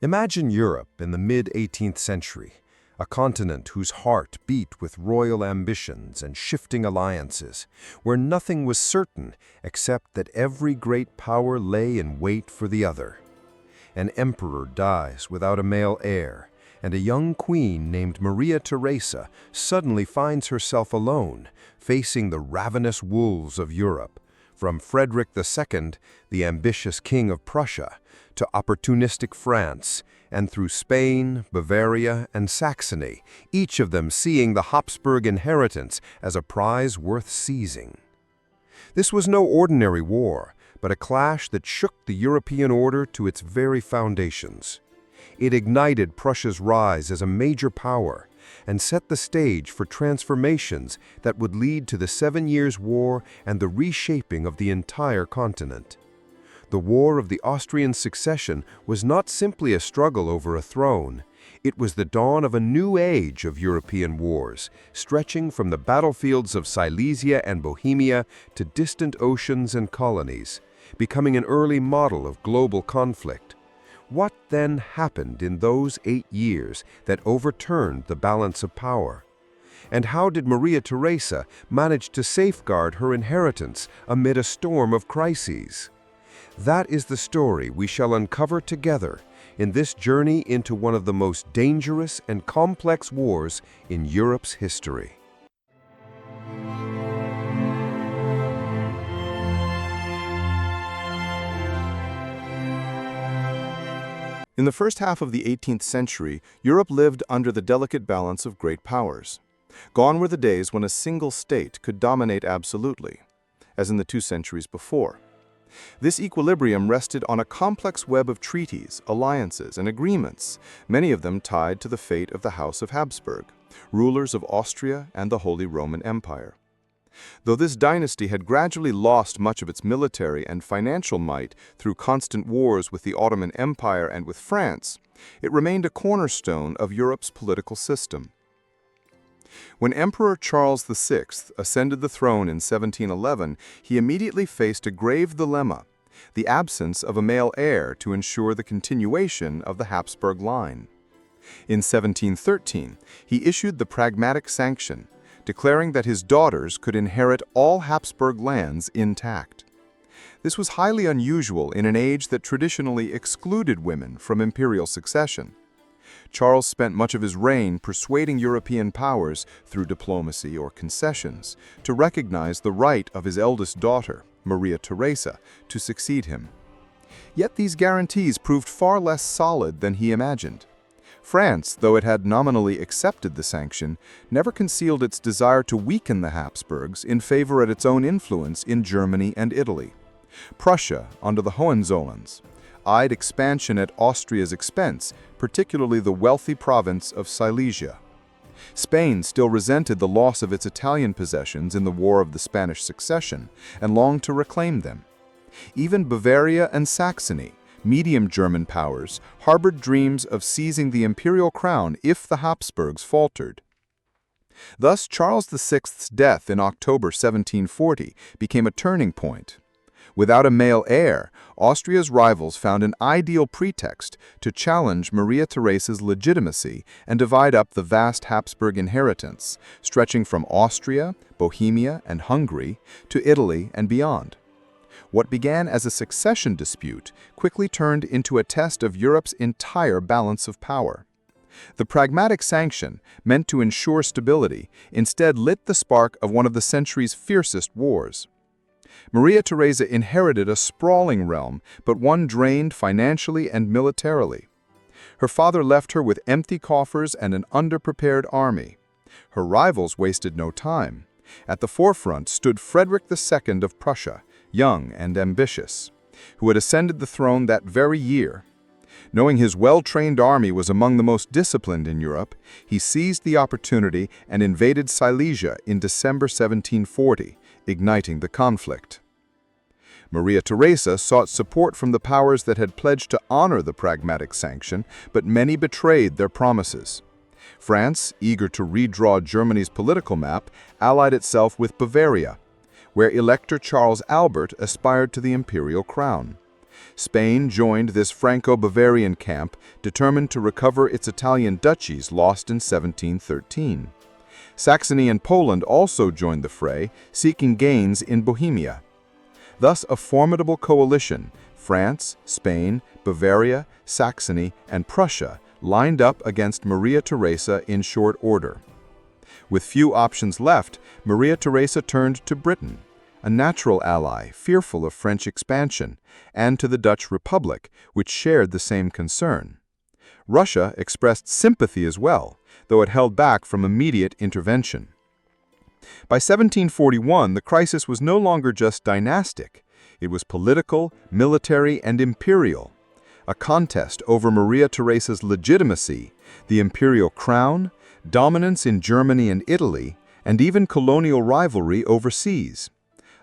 Imagine Europe in the mid-18th century, a continent whose heart beat with royal ambitions and shifting alliances, where nothing was certain except that every great power lay in wait for the other. An emperor dies without a male heir, and a young queen named Maria Theresa suddenly finds herself alone, facing the ravenous wolves of Europe, from Frederick II, the ambitious king of Prussia, to opportunistic France, and through Spain, Bavaria, and Saxony, each of them seeing the Habsburg inheritance as a prize worth seizing. This was no ordinary war, but a clash that shook the European order to its very foundations. It ignited Prussia's rise as a major power and set the stage for transformations that would lead to the 7 Years' War and the reshaping of the entire continent. The War of the Austrian Succession was not simply a struggle over a throne. It was the dawn of a new age of European wars, stretching from the battlefields of Silesia and Bohemia to distant oceans and colonies, becoming an early model of global conflict. What then happened in those 8 years that overturned the balance of power? And how did Maria Theresa manage to safeguard her inheritance amid a storm of crises? That is the story we shall uncover together in this journey into one of the most dangerous and complex wars in Europe's history. In the first half of the 18th century, Europe lived under the delicate balance of great powers. Gone were the days when a single state could dominate absolutely, as in the 2 centuries before. This equilibrium rested on a complex web of treaties, alliances, and agreements, many of them tied to the fate of the House of Habsburg, rulers of Austria and the Holy Roman Empire. Though this dynasty had gradually lost much of its military and financial might through constant wars with the Ottoman Empire and with France, it remained a cornerstone of Europe's political system. When Emperor Charles VI ascended the throne in 1711, he immediately faced a grave dilemma: the absence of a male heir to ensure the continuation of the Habsburg line. In 1713, he issued the Pragmatic Sanction, declaring that his daughters could inherit all Habsburg lands intact. This was highly unusual in an age that traditionally excluded women from imperial succession. Charles spent much of his reign persuading European powers, through diplomacy or concessions, to recognize the right of his eldest daughter, Maria Theresa, to succeed him. Yet these guarantees proved far less solid than he imagined. France, though it had nominally accepted the sanction, never concealed its desire to weaken the Habsburgs in favor of its own influence in Germany and Italy. Prussia, under the Hohenzollerns, eyed expansion at Austria's expense, particularly the wealthy province of Silesia. Spain still resented the loss of its Italian possessions in the War of the Spanish Succession and longed to reclaim them. Even Bavaria and Saxony, medium German powers, harbored dreams of seizing the imperial crown if the Habsburgs faltered. Thus, Charles VI's death in October 1740 became a turning point. Without a male heir, Austria's rivals found an ideal pretext to challenge Maria Theresa's legitimacy and divide up the vast Habsburg inheritance, stretching from Austria, Bohemia, and Hungary to Italy and beyond. What began as a succession dispute quickly turned into a test of Europe's entire balance of power. The Pragmatic Sanction, meant to ensure stability, instead lit the spark of one of the century's fiercest wars. Maria Theresa inherited a sprawling realm, but one drained financially and militarily. Her father left her with empty coffers and an underprepared army. Her rivals wasted no time. At the forefront stood Frederick II of Prussia, young and ambitious, who had ascended the throne that very year. Knowing his well-trained army was among the most disciplined in Europe, he seized the opportunity and invaded Silesia in December 1740, igniting the conflict. Maria Theresa sought support from the powers that had pledged to honor the Pragmatic Sanction, but many betrayed their promises. France, eager to redraw Germany's political map, allied itself with Bavaria, where Elector Charles Albert aspired to the imperial crown. Spain joined this Franco-Bavarian camp, determined to recover its Italian duchies lost in 1713. Saxony and Poland also joined the fray, seeking gains in Bohemia. Thus, a formidable coalition, France, Spain, Bavaria, Saxony, and Prussia, lined up against Maria Theresa in short order. With few options left, Maria Theresa turned to Britain, a natural ally fearful of French expansion, and to the Dutch Republic, which shared the same concern. Russia expressed sympathy as well, though it held back from immediate intervention. By 1741, the crisis was no longer just dynastic. It was political, military, and imperial. A contest over Maria Theresa's legitimacy, the imperial crown, dominance in Germany and Italy, and even colonial rivalry overseas.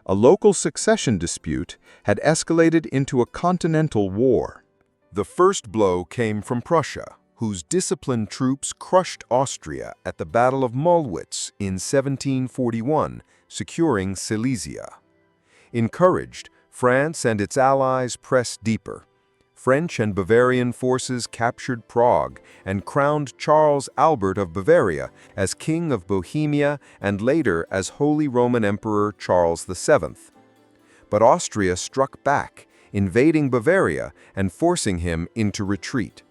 A local succession dispute had escalated into a continental war. The first blow came from Prussia, whose disciplined troops crushed Austria at the Battle of Mollwitz in 1741, securing Silesia. Encouraged, France and its allies pressed deeper. French and Bavarian forces captured Prague and crowned Charles Albert of Bavaria as King of Bohemia and later as Holy Roman Emperor Charles VII. But Austria struck back, invading Bavaria and forcing him into retreat.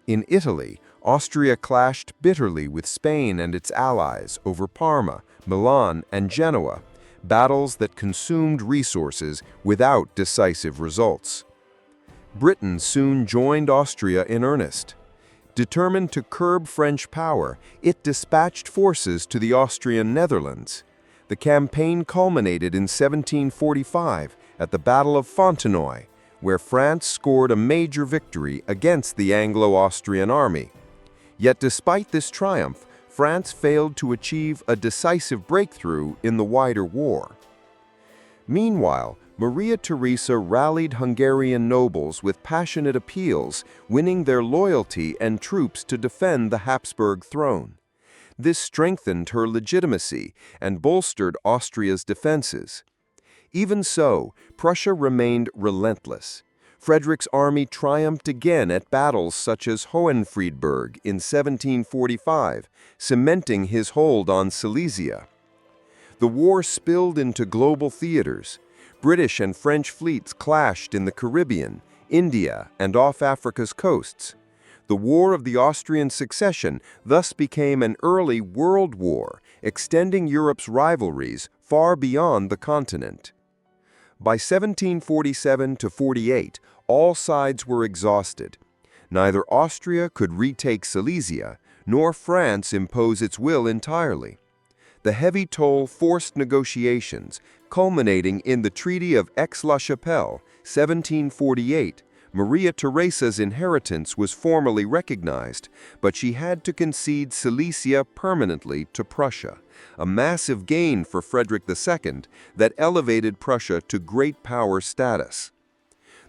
In Italy, Austria clashed bitterly with Spain and its allies over Parma, Milan, and Genoa, battles that consumed resources without decisive results. Britain soon joined Austria in earnest. Determined to curb French power, it dispatched forces to the Austrian Netherlands. The campaign culminated in 1745 at the Battle of Fontenoy, where France scored a major victory against the Anglo-Austrian army. Yet despite this triumph, France failed to achieve a decisive breakthrough in the wider war. Meanwhile, Maria Theresa rallied Hungarian nobles with passionate appeals, winning their loyalty and troops to defend the Habsburg throne. This strengthened her legitimacy and bolstered Austria's defenses. Even so, Prussia remained relentless. Frederick's army triumphed again at battles such as Hohenfriedberg in 1745, cementing his hold on Silesia. The war spilled into global theaters. British and French fleets clashed in the Caribbean, India, and off Africa's coasts. The War of the Austrian Succession thus became an early world war, extending Europe's rivalries far beyond the continent. By 1747–48, all sides were exhausted. Neither Austria could retake Silesia, nor France impose its will entirely. The heavy toll forced negotiations, culminating in the Treaty of Aix-la-Chapelle, 1748. Maria Theresa's inheritance was formally recognized, but she had to concede Silesia permanently to Prussia, a massive gain for Frederick II that elevated Prussia to great power status.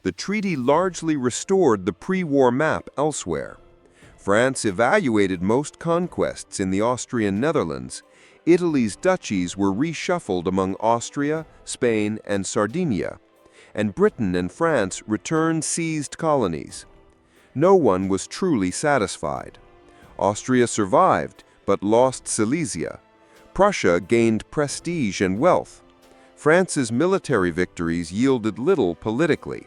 The treaty largely restored the pre-war map elsewhere. France evaluated most conquests in the Austrian Netherlands. Italy's duchies were reshuffled among Austria, Spain, and Sardinia, and Britain and France returned seized colonies. No one was truly satisfied. Austria survived, but lost Silesia. Prussia gained prestige and wealth. France's military victories yielded little politically.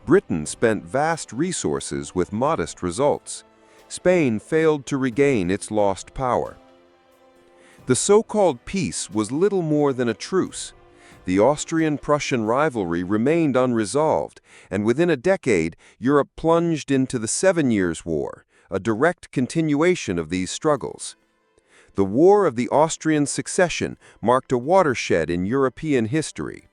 Britain spent vast resources with modest results. Spain failed to regain its lost power. The so-called peace was little more than a truce. The Austrian-Prussian rivalry remained unresolved, and within a decade, Europe plunged into the 7 Years' War, a direct continuation of these struggles. The War of the Austrian Succession marked a watershed in European history.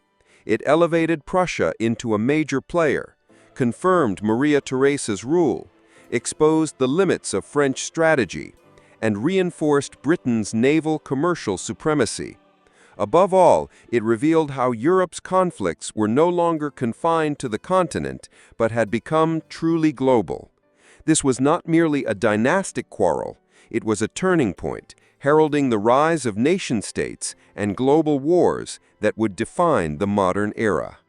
It elevated Prussia into a major player, confirmed Maria Theresa's rule, exposed the limits of French strategy, and reinforced Britain's naval commercial supremacy. Above all, it revealed how Europe's conflicts were no longer confined to the continent, but had become truly global. This was not merely a dynastic quarrel, it was a turning point, heralding the rise of nation-states and global wars that would define the modern era.